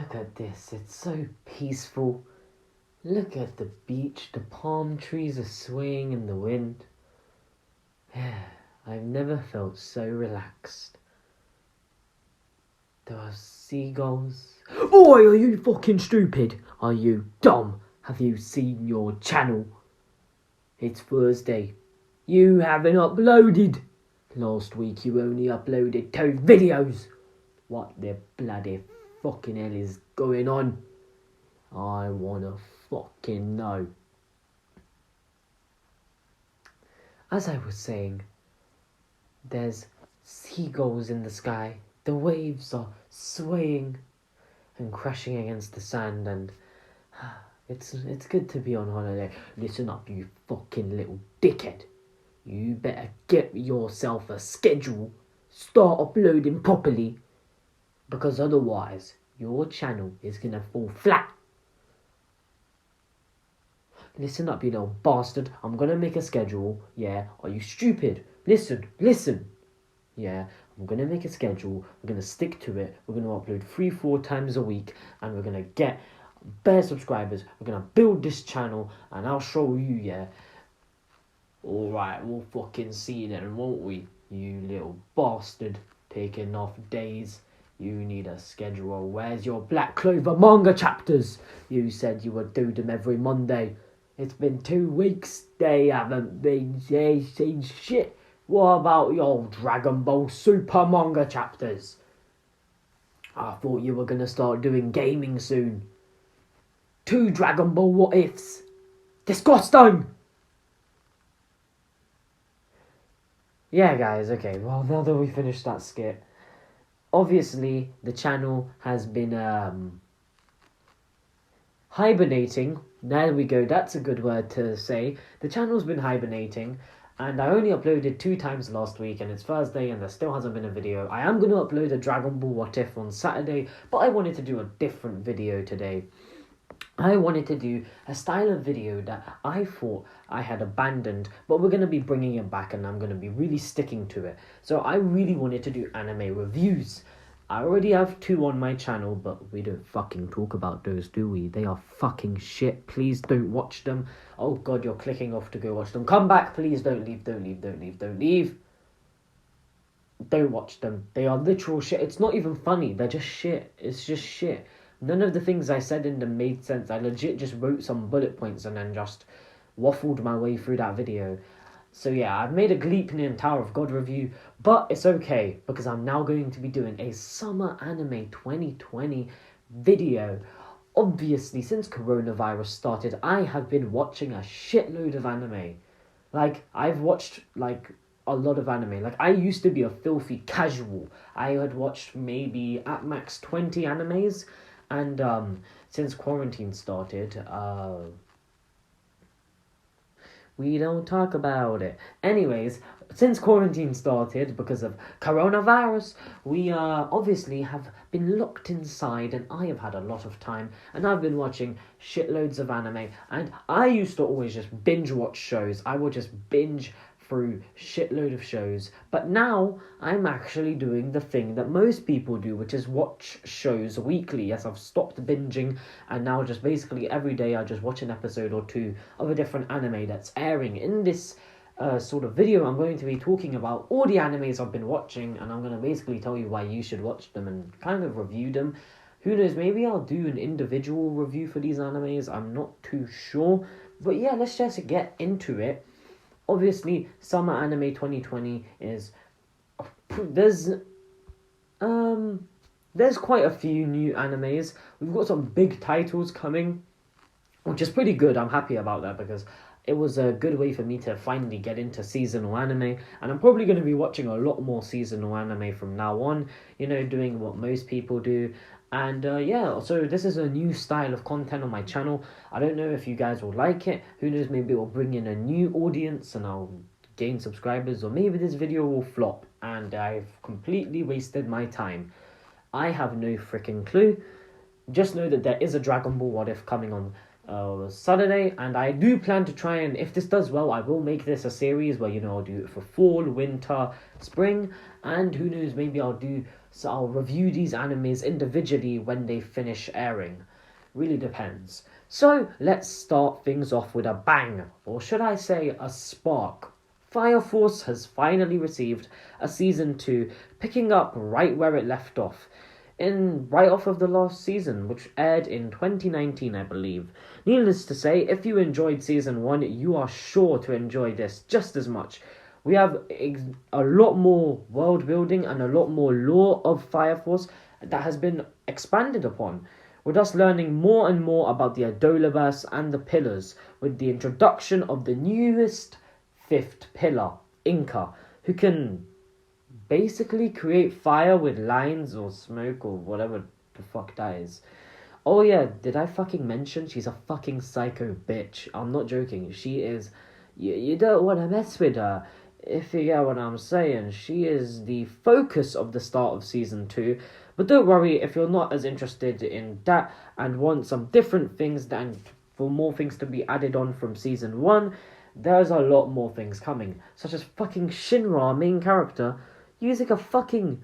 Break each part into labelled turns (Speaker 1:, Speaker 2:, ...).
Speaker 1: Look at this, it's so peaceful. Look at the beach, the palm trees are swaying in the wind. I've never felt so relaxed. There are seagulls. Boy, are you fucking stupid? Are you dumb? Have you seen your channel? It's Thursday. You haven't uploaded. Last week you only uploaded 2 videos. What the bloody fucking hell is going on? I wanna fucking know. As I was saying, there's seagulls in the sky. The waves are swaying and crashing against the sand, and it's good to be on holiday. Listen up, you fucking little dickhead. You better get yourself a schedule. Start uploading properly, because otherwise your channel is gonna fall flat. Listen up, you little bastard. I'm gonna make a schedule. Yeah, are you stupid? Listen. Yeah, I'm gonna make a schedule. We're gonna stick to it. We're gonna upload 3-4 times a week, and we're gonna get bare subscribers. We're gonna build this channel, and I'll show you. Yeah. All right, we'll fucking see then, won't we? You little bastard, taking off days. You need a schedule. Where's your Black Clover manga chapters? You said you would do them every Monday. It's been 2 weeks. They haven't been saying shit. What about your Dragon Ball Super manga chapters? I thought you were gonna start doing gaming soon. 2 Dragon Ball What Ifs. Disgusting! Yeah, guys, okay. Well, now that we finished that skit, obviously the channel has been hibernating. There we go, that's a good word to say. The channel's been hibernating, and I only uploaded 2 times last week, and it's Thursday, and there still hasn't been a video. I am going to upload a Dragon Ball What If on Saturday, but I wanted to do a different video today. I wanted to do a style of video that I thought I had abandoned, but we're going to be bringing it back, and I'm going to be really sticking to it. So I really wanted to do anime reviews. I already have 2 on my channel, but we don't fucking talk about those, do we? They are fucking shit. Please don't watch them. Oh god, you're clicking off to go watch them. Come back, please. Don't leave. Don't watch them. They are literal shit. It's not even funny. They're just shit. It's just shit. None of the things I said in them made sense. I legit just wrote some bullet points and then just waffled my way through that video. So yeah, I've made a Gleepnir and Tower of God review, but it's okay, because I'm now going to be doing a Summer Anime 2020 video. Obviously, since coronavirus started, I have been watching a shitload of anime. Like, I've watched, like, a lot of anime. Like, I used to be a filthy casual. I had watched maybe at max 20 animes, and since quarantine started, we don't talk about it. Anyways, since quarantine started because of coronavirus, we obviously have been locked inside, and I have had a lot of time, and I've been watching shitloads of anime, and I used to always just binge watch shows. I would just binge through shitload of shows, but now I'm actually doing the thing that most people do, which is watch shows weekly. Yes, I've stopped binging, and now just basically every day I just watch an episode or 2 of a different anime that's airing. In this sort of video, I'm going to be talking about all the animes I've been watching, and I'm going to basically tell you why you should watch them and kind of review them. Who knows, maybe I'll do an individual review for these animes, I'm not too sure, but yeah, let's just get into it. Obviously, Summer Anime 2020 is... There's quite a few new animes. We've got some big titles coming, which is pretty good. I'm happy about that, because it was a good way for me to finally get into seasonal anime, and I'm probably going to be watching a lot more seasonal anime from now on, you know, doing what most people do. And yeah, so this is a new style of content on my channel. I don't know if you guys will like it. Who knows, maybe it will bring in a new audience and I'll gain subscribers, or maybe this video will flop and I've completely wasted my time. I have no freaking clue. Just know that there is a Dragon Ball What If coming on Saturday, and I do plan to try, and if this does well, I will make this a series where I'll do it for fall, winter, spring, and who knows, maybe I'll review these animes individually when they finish airing. Really depends. So let's start things off with a bang, or should I say a spark. Fire Force has finally received a season 2, picking up right where it left off. Right off of the last season, which aired in 2019, I believe. Needless to say, if you enjoyed season 1, you are sure to enjoy this just as much. We have a lot more world building and a lot more lore of Fire Force that has been expanded upon, with us learning more and more about the Adolaverse and the pillars, with the introduction of the newest 5th pillar, Inca, who can basically create fire with lines or smoke or whatever the fuck that is. Oh yeah, did I fucking mention she's a fucking psycho bitch? I'm not joking. She is... You don't want to mess with her, if you get what I'm saying. She is the focus of the start of season 2. But don't worry, if you're not as interested in that and want some different things and for more things to be added on from season 1, there's a lot more things coming. Such as fucking Shinra, our main character, using a fucking...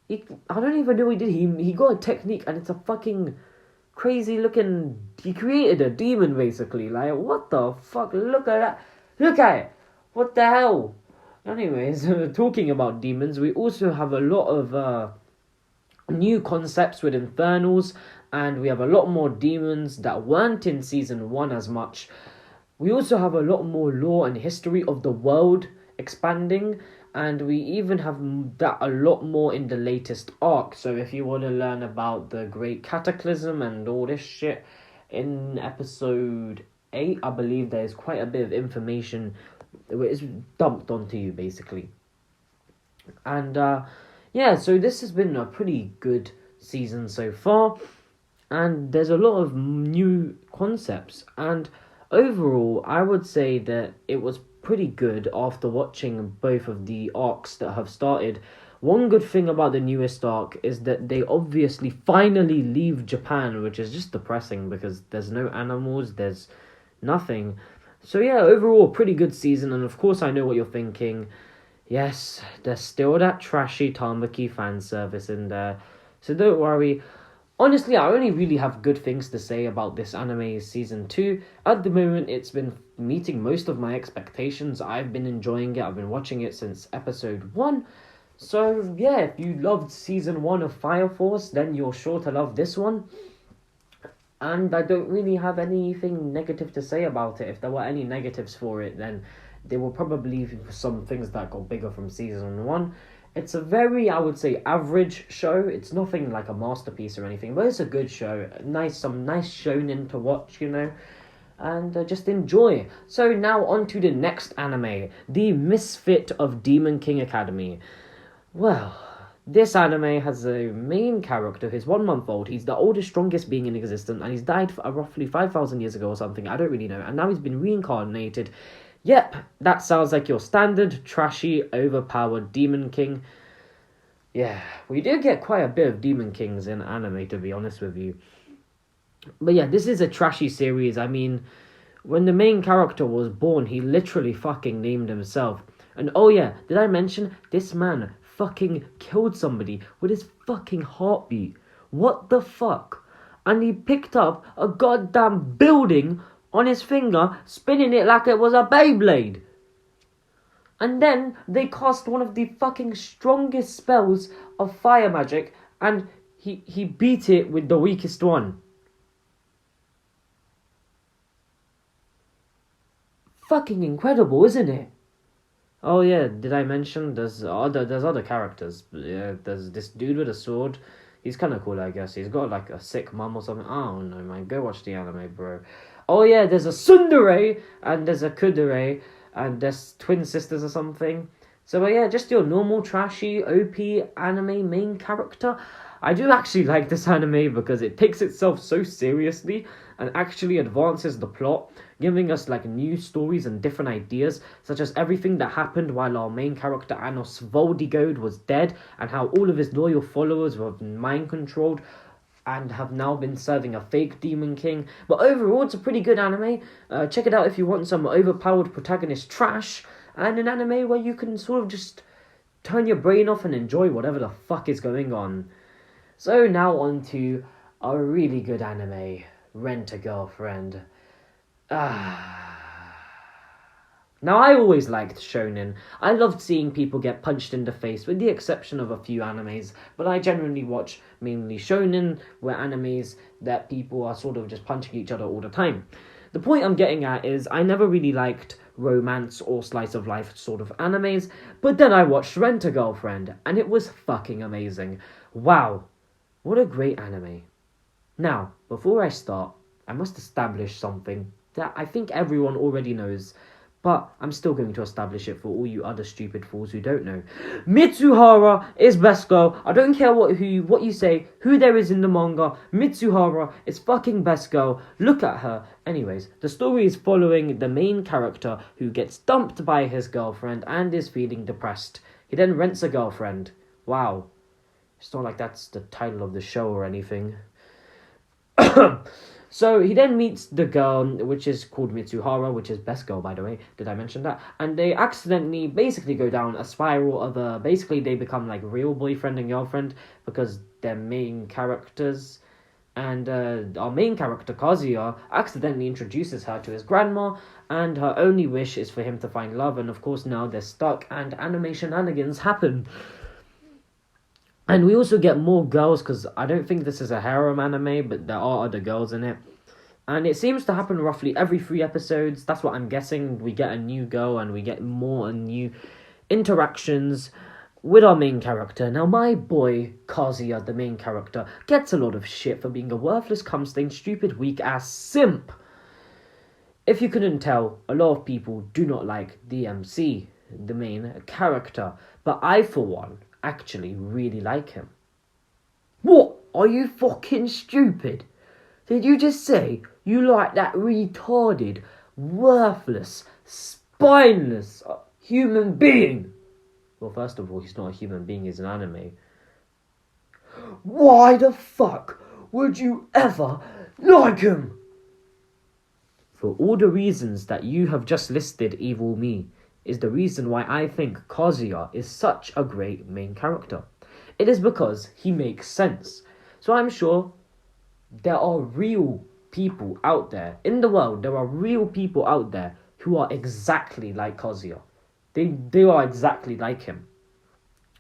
Speaker 1: I don't even know what he did. He got a technique and it's a fucking crazy looking... He created a demon basically. Like, what the fuck? Look at that. Look at it. What the hell? Anyways, talking about demons, we also have a lot of new concepts with Infernals. And we have a lot more demons that weren't in season 1 as much. We also have a lot more lore and history of the world expanding. And we even have that a lot more in the latest arc. So if you want to learn about the Great Cataclysm and all this shit, in episode 8, I believe there's quite a bit of information that is dumped onto you, basically. And yeah, so this has been a pretty good season so far. And there's a lot of new concepts. And overall, I would say that it was pretty good after watching both of the arcs that have started. One good thing about the newest arc is that they obviously finally leave Japan, which is just depressing because there's no animals, there's nothing. So yeah, overall, pretty good season, and of course I know what you're thinking. Yes, there's still that trashy Tamaki fan service in there, so don't worry. Honestly, I only really have good things to say about this anime season 2. At the moment, it's been meeting most of my expectations. I've been enjoying it. I've been watching it since episode 1. So, yeah, if you loved season 1 of Fire Force, then you're sure to love this one. And I don't really have anything negative to say about it. If there were any negatives for it, then they were probably some things that got bigger from season 1. It's a very, I would say, average show. It's nothing like a masterpiece or anything, but it's a good show. Some nice shonen to watch, and just enjoy. So now on to the next anime, the Misfit of Demon King Academy. Well, this anime has a main character who's 1 month old. He's the oldest, strongest being in existence, and he's died roughly 5,000 years ago or something. I don't really know. And now he's been reincarnated. Yep, that sounds like your standard, trashy, overpowered Demon King. Yeah, we do get quite a bit of Demon Kings in anime, to be honest with you. But yeah, this is a trashy series. I mean, when the main character was born, he literally fucking named himself. And oh yeah, did I mention, this man fucking killed somebody with his fucking heartbeat. What the fuck? And he picked up a goddamn building on his finger, spinning it like it was a Beyblade. And then they cast one of the fucking strongest spells of fire magic, and he beat it with the weakest one. Fucking incredible, isn't it? Oh yeah, did I mention there's other characters? Yeah, there's this dude with a sword. He's kind of cool, I guess. He's got like a sick mum or something. I don't know, man. Go watch the anime, bro. Oh yeah, there's a tsundere and there's a kudere and there's twin sisters or something. So yeah, just your normal trashy OP anime main character. I do actually like this anime because it takes itself so seriously and actually advances the plot, giving us like new stories and different ideas, such as everything that happened while our main character Anos Voldigode was dead and how all of his loyal followers were mind controlled. and have now been serving a fake Demon King. But overall, it's a pretty good anime. Check it out if you want some overpowered protagonist trash, and an anime where you can sort of just turn your brain off and enjoy whatever the fuck is going on. So now on to a really good anime, Rent-A-Girlfriend. Now, I always liked shonen. I loved seeing people get punched in the face, with the exception of a few animes, but I generally watch mainly shonen, where animes that people are sort of just punching each other all the time. The point I'm getting at is I never really liked romance or slice of life sort of animes, but then I watched Rent-A-Girlfriend, and it was fucking amazing. Wow, what a great anime. Now, before I start, I must establish something that I think everyone already knows, but I'm still going to establish it for all you other stupid fools who don't know. Mitsuhara is best girl. I don't care what you say, who there is in the manga. Mitsuhara is fucking best girl. Look at her. Anyways, the story is following the main character who gets dumped by his girlfriend and is feeling depressed. He then rents a girlfriend. Wow. It's not like that's the title of the show or anything. So he then meets the girl, which is called Mitsuhara, which is best girl, by the way. Did I mention that? And they accidentally basically go down a spiral of basically they become like real boyfriend and girlfriend because they're main characters. And our main character, Kazuya, accidentally introduces her to his grandma, and her only wish is for him to find love. And of course now they're stuck and anime shenanigans happen. And we also get more girls, because I don't think this is a harem anime, but there are other girls in it. And it seems to happen roughly every 3 episodes. That's what I'm guessing. We get a new girl and we get more and new interactions with our main character. Now, my boy, Kazuya, the main character, gets a lot of shit for being a worthless, cum-stained, stupid, weak-ass simp. If you couldn't tell, a lot of people do not like DMC, the main character. But I, for one, actually really like him. What? Are you fucking stupid? Did you just say you like that retarded, worthless, spineless human being? Well, first of all, he's not a human being, he's an anime. Why the fuck would you ever like him? For all the reasons that you have just listed, Evil Me is the reason why I think Kazuya is such a great main character. It is because he makes sense. So I'm sure there are real people out there in the world. There are real people out there who are exactly like Kazuya. They are exactly like him.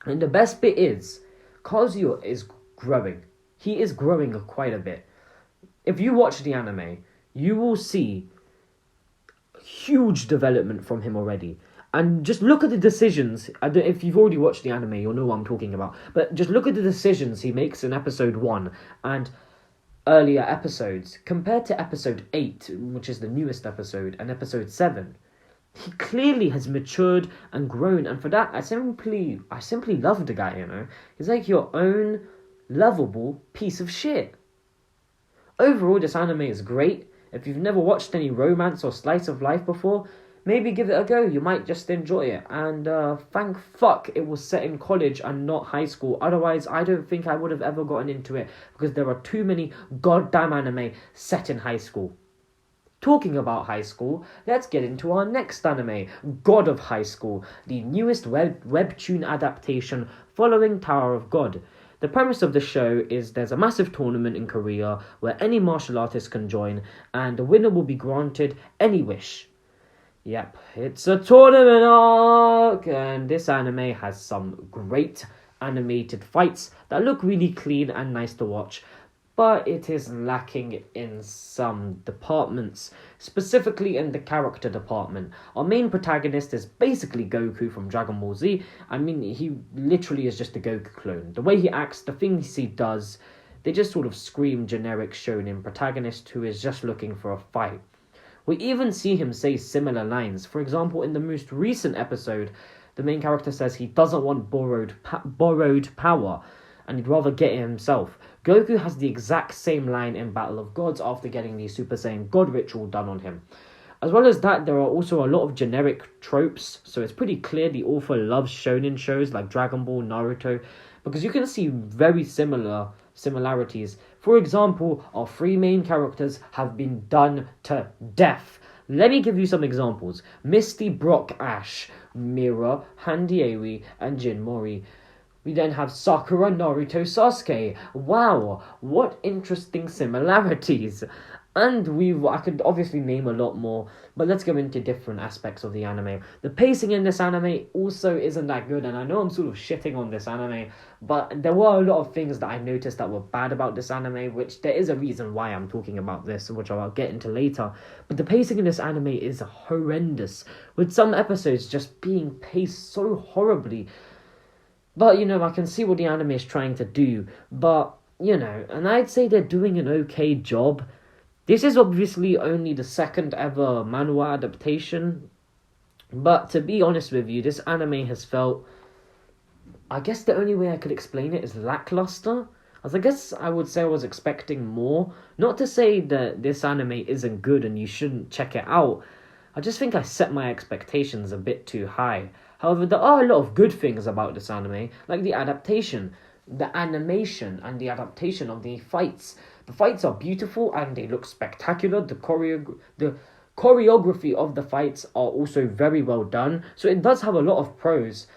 Speaker 1: And the best bit is, Kazuya is growing. He is growing quite a bit. If you watch the anime, you will see huge development from him already. And just look at the decisions. If you've already watched the anime, you'll know what I'm talking about. But just look at the decisions he makes in episode 1 and earlier episodes. Compared to episode 8, which is the newest episode, and episode 7, he clearly has matured and grown. And for that, I simply love the guy, you know. He's like your own lovable piece of shit. Overall, this anime is great. If you've never watched any romance or slice of life before, maybe give it a go. You might just enjoy it. And thank fuck it was set in college and not high school. Otherwise, I don't think I would have ever gotten into it, because there are too many goddamn anime set in high school. Talking about high school, let's get into our next anime, God of High School, the newest webtoon adaptation following Tower of God. The premise of the show is there's a massive tournament in Korea where any martial artist can join, and the winner will be granted any wish. Yep, it's a tournament arc, and this anime has some great animated fights that look really clean and nice to watch, but it is lacking in some departments, specifically in the character department. Our main protagonist is basically Goku from Dragon Ball Z. I mean, he literally is just a Goku clone. The way he acts, the things he does, they just sort of scream generic shonen protagonist who is just looking for a fight. We even see him say similar lines. For example, in the most recent episode, the main character says he doesn't want borrowed power, and he'd rather get it himself. Goku has the exact same line in Battle of Gods after getting the Super Saiyan God ritual done on him. As well as that, there are also a lot of generic tropes, so it's pretty clear the author loves shonen shows like Dragon Ball, Naruto, because you can see very similarities For example, our 3 main characters have been done to death. Let me give you some examples. Misty, Brock, Ash, Mira, Handiewi, and Jin Mori. We then have Sakura, Naruto, Sasuke. Wow, what interesting similarities. And I could obviously name a lot more, but let's go into different aspects of the anime. The pacing in this anime also isn't that good, and I know I'm sort of shitting on this anime, but there were a lot of things that I noticed that were bad about this anime, which there is a reason why I'm talking about this, which I'll get into later. But the pacing in this anime is horrendous, with some episodes just being paced so horribly. But, I can see what the anime is trying to do, but, and I'd say they're doing an okay job. This is obviously only the second ever manhwa adaptation, but to be honest with you, this anime has felt, I guess the only way I could explain it is lackluster. As I guess I would say I was expecting more. Not to say that this anime isn't good and you shouldn't check it out. I just think I set my expectations a bit too high. However, there are a lot of good things about this anime, like the adaptation, the animation, and the adaptation of the fights. The fights are beautiful and they look spectacular. The choreography of the fights are also very well done. So it does have a lot of pros.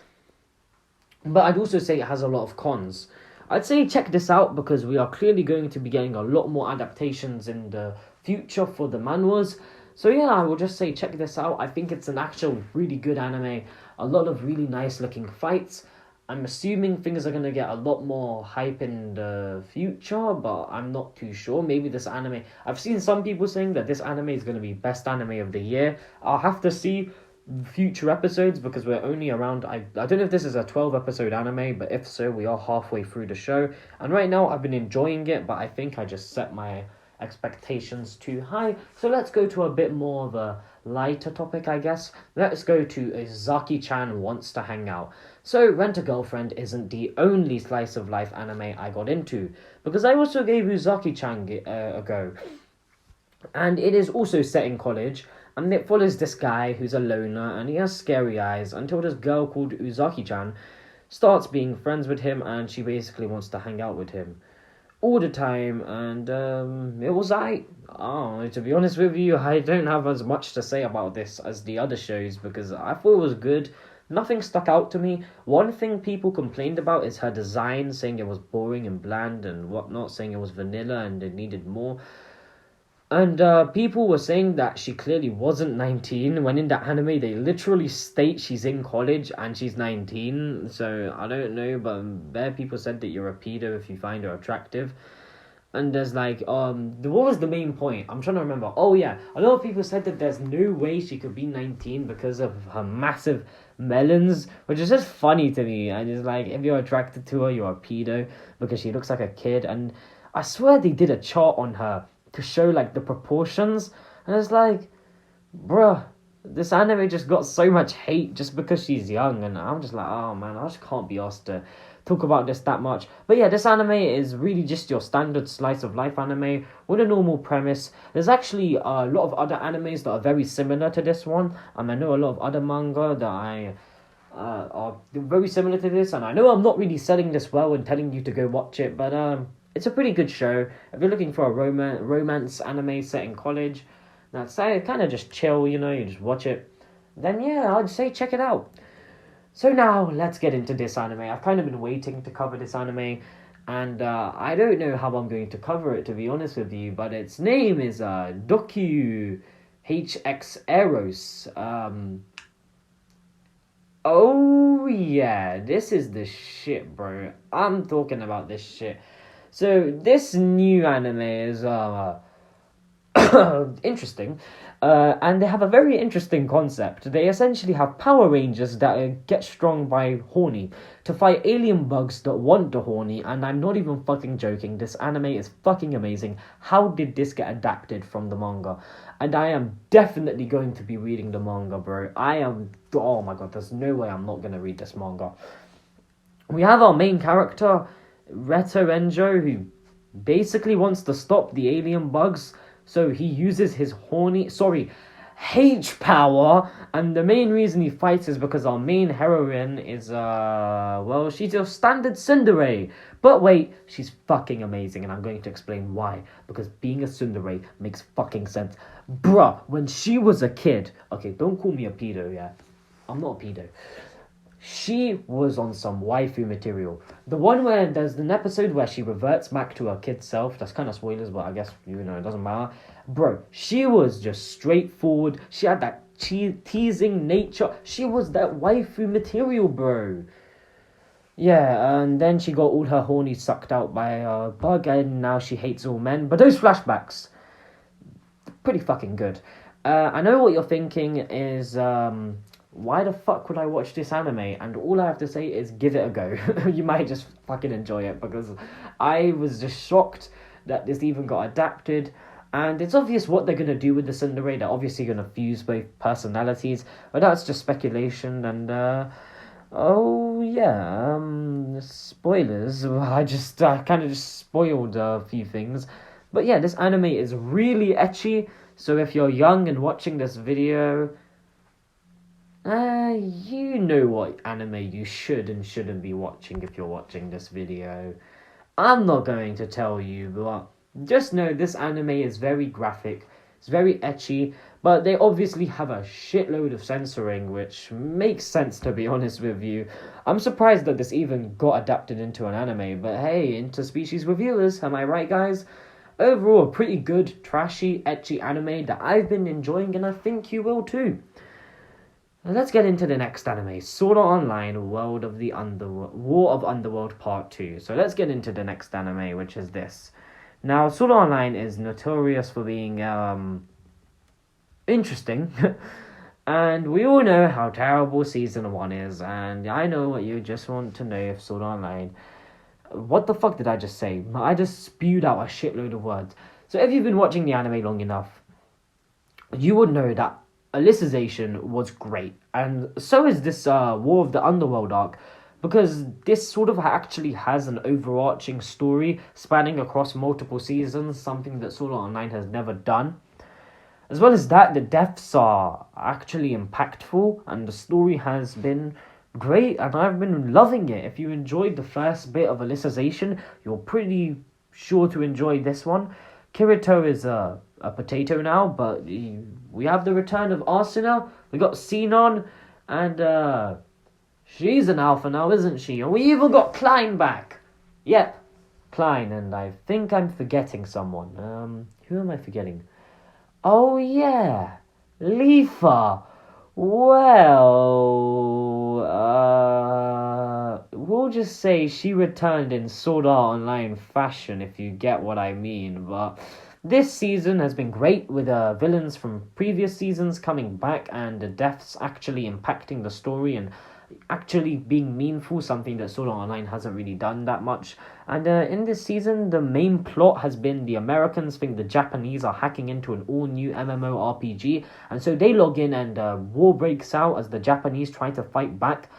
Speaker 1: But I'd also say it has a lot of cons. I'd say check this out because we are clearly going to be getting a lot more adaptations in the future for the manhwas. So yeah, I will just say check this out. I think it's an actual really good anime. A lot of really nice looking fights. I'm assuming things are going to get a lot more hype in the future, but I'm not too sure. Maybe this anime... I've seen some people saying that this anime is going to be best anime of the year. I'll have to see future episodes because we're only around... I don't know if this is a 12-episode anime, but if so, we are halfway through the show. And right now, I've been enjoying it, but I think I just set my expectations too high. So let's go to a bit more of a lighter topic, I guess. Let's go to Asaki-chan Wants to Hang Out. So, Rent-A-Girlfriend isn't the only slice of life anime I got into, because I also gave Uzaki-chan a go. And it is also set in college, and it follows this guy who's a loner, and he has scary eyes, until this girl called Uzaki-chan starts being friends with him, and she basically wants to hang out with him all the time, and it was to be honest with you, I don't have as much to say about this as the other shows, because I thought it was good. Nothing stuck out to me. One thing people complained about is her design, saying it was boring and bland and whatnot, saying it was vanilla and it needed more. And people were saying that she clearly wasn't 19, when in the anime they literally state she's in college and she's 19. So, I don't know, but there people said that you're a pedo if you find her attractive. And there's what was the main point? I'm trying to remember. Oh yeah, a lot of people said that there's no way she could be 19 because of her massive melons, which is just funny to me. And it's like, if you're attracted to her, you're a pedo because she looks like a kid. And I swear they did a chart on her to show the proportions, and it's like, bruh, this anime just got so much hate just because she's young, and I'm just like, oh man, I just can't be asked to talk about this that much. But yeah, this anime is really just your standard slice of life anime with a normal premise. There's actually a lot of other animes that are very similar to this one, and I know a lot of other manga that are very similar to this, and I know I'm not really selling this well and telling you to go watch it, but it's a pretty good show. If you're looking for a romance anime set in college, that's kind of just chill, you just watch it, then yeah, I'd say check it out. So now, let's get into this anime. I've kind of been waiting to cover this anime, and I don't know how I'm going to cover it, to be honest with you, but its name is Doku HxEros. Oh yeah, this is the shit, bro. I'm talking about this shit. So, this new anime is interesting, and they have a very interesting concept. They essentially have Power Rangers that get strong by horny to fight alien bugs that want the horny, and I'm not even fucking joking. This anime is fucking amazing. How did this get adapted from the manga? And I am definitely going to be reading the manga, bro. Oh my god, there's no way I'm not going to read this manga. We have our main character, Reto Enjo, who basically wants to stop the alien bugs, so he uses his H power, and the main reason he fights is because our main heroine is well, she's your standard tsundere. But wait, she's fucking amazing, and I'm going to explain why. Because being a tsundere makes fucking sense. Bruh, when she was a kid, okay, don't call me a pedo, yeah? I'm not a pedo. She was on some waifu material. The one where there's an episode where she reverts back to her kid self. That's kind of spoilers, but I guess, it doesn't matter. Bro, she was just straightforward. She had that teasing nature. She was that waifu material, bro. Yeah, and then she got all her horny sucked out by a bug, and now she hates all men. But those flashbacks, pretty fucking good. I know what you're thinking is, why the fuck would I watch this anime? And all I have to say is give it a go. You might just fucking enjoy it, because I was just shocked that this even got adapted. And it's obvious what they're going to do with the tsundere. They're obviously going to fuse both personalities, but that's just speculation. And oh yeah, spoilers. I kind of just spoiled a few things. But yeah, this anime is really ecchi. So if you're young and watching this video, you know what anime you should and shouldn't be watching if you're watching this video. I'm not going to tell you, but just know this anime is very graphic, it's very ecchi, but they obviously have a shitload of censoring, which makes sense, to be honest with you. I'm surprised that this even got adapted into an anime, but hey, interspecies reviewers, am I right, guys? Overall, a pretty good, trashy, ecchi anime that I've been enjoying, and I think you will too. Let's get into the next anime, Sword Art Online, War of Underworld Part 2. So let's get into the next anime, which is this. Now, Sword Art Online is notorious for being interesting, and we all know how terrible Season 1 is, and I know what you just want to know if Sword Art Online. What the fuck did I just say? I just spewed out a shitload of words. So if you've been watching the anime long enough, you would know that Alicization was great, and so is this War of the Underworld arc, because this sort of actually has an overarching story spanning across multiple seasons, something that Sword Art Online has never done. As well as that, the deaths are actually impactful, and the story has been great, and I've been loving it. If you enjoyed the first bit of Alicization, you're pretty sure to enjoy this one. Kirito is a potato now, but we have the return of Arsuna, we got Sinon, and she's an alpha now, isn't she? And we even got Klein back. Yep, Klein, and I think I'm forgetting someone. Who am I forgetting? Oh yeah, Leafa. Well, we'll just say she returned in Sword Art Online fashion, if you get what I mean. But this season has been great, with villains from previous seasons coming back, and the deaths actually impacting the story and actually being meaningful, something that Sword Art Online hasn't really done that much. And in this season, the main plot has been the Americans think the Japanese are hacking into an all-new MMORPG, and so they log in, and war breaks out as the Japanese try to fight back,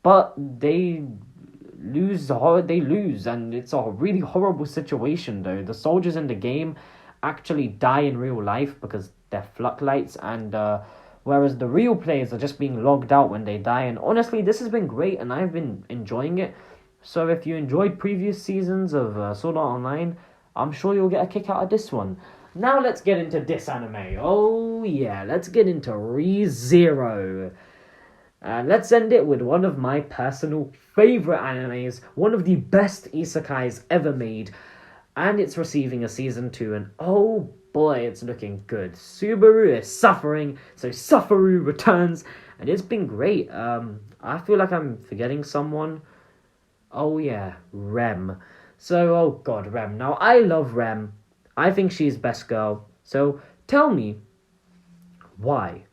Speaker 1: but they lose, and it's a really horrible situation though. The soldiers in the game actually die in real life because they're floodlights, and whereas the real players are just being logged out when they die. And honestly, this has been great, and I've been enjoying it. So if you enjoyed previous seasons of Sword Art Online, I'm sure you'll get a kick out of this one. Now let's get into this anime. Oh yeah, let's get into ReZero. And let's end it with one of my personal favourite animes, one of the best isekais ever made, and it's receiving a season 2, and oh boy, it's looking good. Subaru is suffering, so Sufaru returns, and it's been great. I feel like I'm forgetting someone. Oh yeah, Rem. So, oh god, Rem. Now, I love Rem. I think she's best girl. So, tell me, why?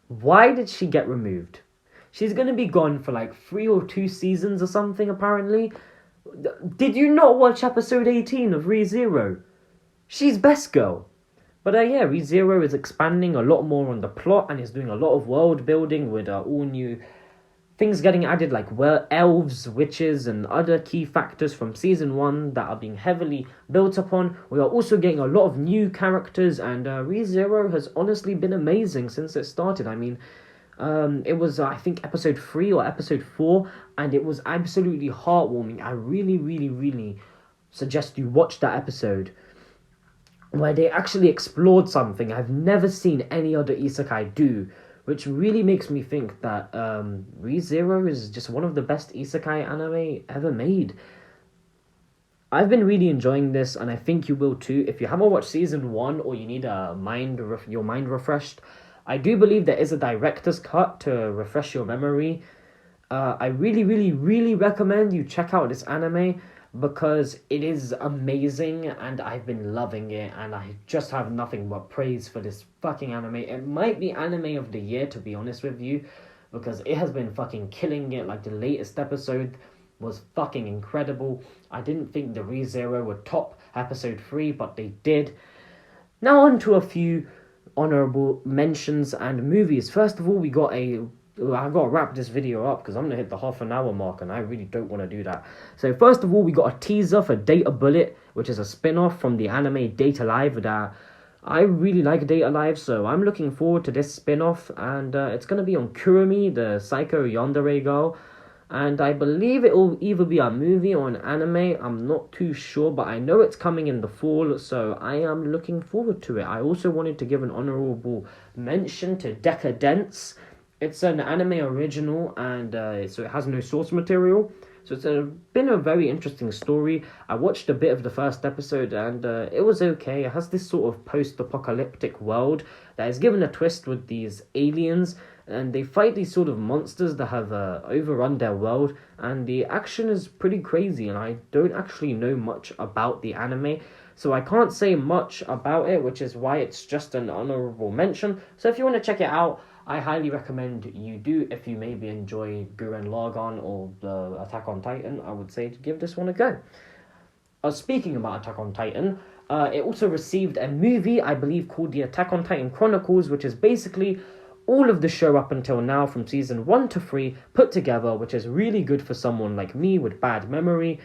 Speaker 1: Why did she get removed? She's going to be gone for like 3 or 2 seasons or something, apparently. Did you not watch episode 18 of ReZero? She's best girl. But yeah, ReZero is expanding a lot more on the plot, and is doing a lot of world building with all new things getting added like elves, witches, and other key factors from season 1 that are being heavily built upon. We are also getting a lot of new characters, and ReZero has honestly been amazing since it started. I mean, it was I think episode 3 or episode 4, and it was absolutely heartwarming. I really, really, really suggest you watch that episode where they actually explored something I've never seen any other isekai do, which really makes me think that ReZero is just one of the best isekai anime ever made. I've been really enjoying this, and I think you will too. If you haven't watched season 1 or you need your mind refreshed, I do believe there is a director's cut to refresh your memory. I really, really, really recommend you check out this anime because it is amazing and I've been loving it, and I just have nothing but praise for this fucking anime. It might be anime of the year, to be honest with you, because it has been fucking killing it. Like, the latest episode was fucking incredible. I didn't think the ReZero would top episode 3, but they did. Now on to a few honorable mentions and movies. First of all, I gotta wrap this video up because I'm gonna hit the half an hour mark and I really don't want to do that. So first of all, we got a teaser for Data Bullet, which is a spin-off from the anime Data Live that I really like Data Live, so I'm looking forward to this spin-off, and it's gonna be on Kurumi, the psycho yandere girl, and I believe it will either be a movie or an anime. I'm not too sure, but I know it's coming in the fall, so I am looking forward to it. I also wanted to give an honorable mention to Decadence. It's an anime original, and so it has no source material. So it's been a very interesting story. I watched a bit of the first episode, and it was okay. It has this sort of post-apocalyptic world that is given a twist with these aliens, and they fight these sort of monsters that have overrun their world, and the action is pretty crazy, and I don't actually know much about the anime, so I can't say much about it, which is why it's just an honorable mention. So if you want to check it out, I highly recommend you do. If you maybe enjoy Gurren Lagann or the Attack on Titan, I would say to give this one a go. Speaking about Attack on Titan, it also received a movie, I believe, called The Attack on Titan Chronicles, which is basically all of the show up until now from season 1 to 3 put together, which is really good for someone like me with bad memory.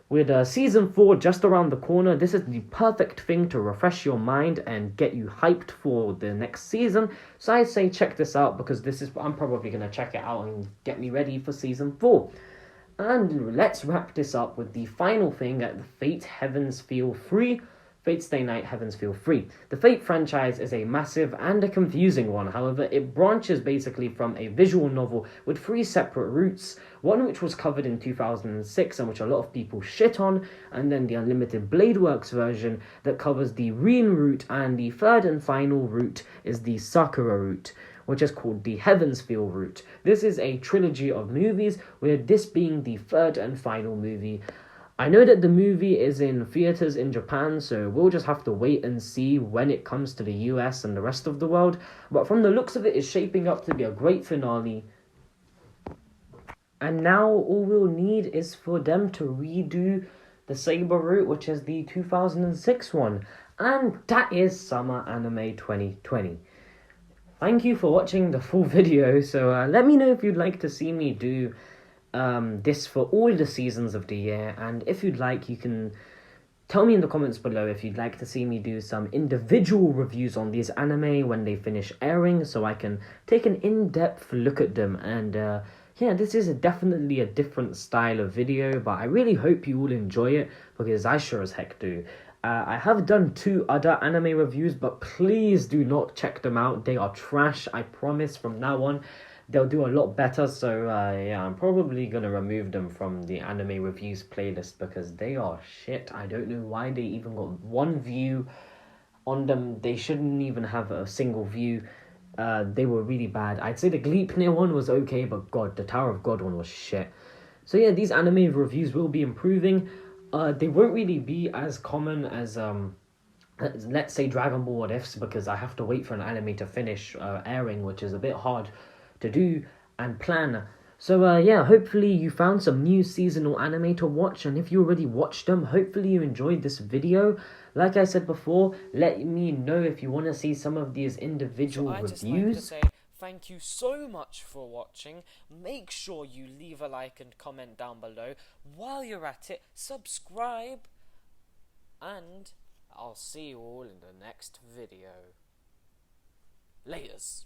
Speaker 1: With season 4 just around the corner, this is the perfect thing to refresh your mind and get you hyped for the next season. So I say check this out, because I'm probably going to check it out and get me ready for season 4. And let's wrap this up with the final thing at the Fate Heavens Feel Free. Fate Stay Night Heavens Feel Free. The Fate franchise is a massive and a confusing one. However, it branches basically from a visual novel with 3 separate routes, one which was covered in 2006 and which a lot of people shit on, and then the Unlimited Bladeworks version that covers the Rin route, and the third and final route is the Sakura route, which is called the Heavens Feel route. This is a trilogy of movies, with this being the third and final movie. I know that the movie is in theaters in Japan, so we'll just have to wait and see when it comes to the US and the rest of the world, but from the looks of it, it's shaping up to be a great finale. And now all we'll need is for them to redo the Saber route, which is the 2006 one, and that is Summer Anime 2020. Thank you for watching the full video, so let me know if you'd like to see me do this for all the seasons of the year, and if you'd like, you can tell me in the comments below if you'd like to see me do some individual reviews on these anime when they finish airing, so I can take an in-depth look at them. And yeah, this is definitely a different style of video, but I really hope you all enjoy it, because I sure as heck do. I have done 2 other anime reviews, but please do not check them out. They are trash, I promise. From now on, they'll do a lot better, so yeah, I'm probably gonna remove them from the anime reviews playlist because they are shit. I don't know why they even got 1 view on them. They shouldn't even have a single view. They were really bad. I'd say the Gleipnir one was okay, but God, the Tower of God one was shit. So yeah, these anime reviews will be improving. They won't really be as common as let's say Dragon Ball What Ifs, because I have to wait for an anime to finish airing, which is a bit hard to do and plan. So yeah, hopefully you found some new seasonal anime to watch, and if you already watched them, hopefully you enjoyed this video. Like I said before, let me know if you want to see some of these individual reviews.
Speaker 2: thank you so much for watching. Make sure you leave a like and comment down below. While you're at it, subscribe. And I'll see you all in the next video. Laters.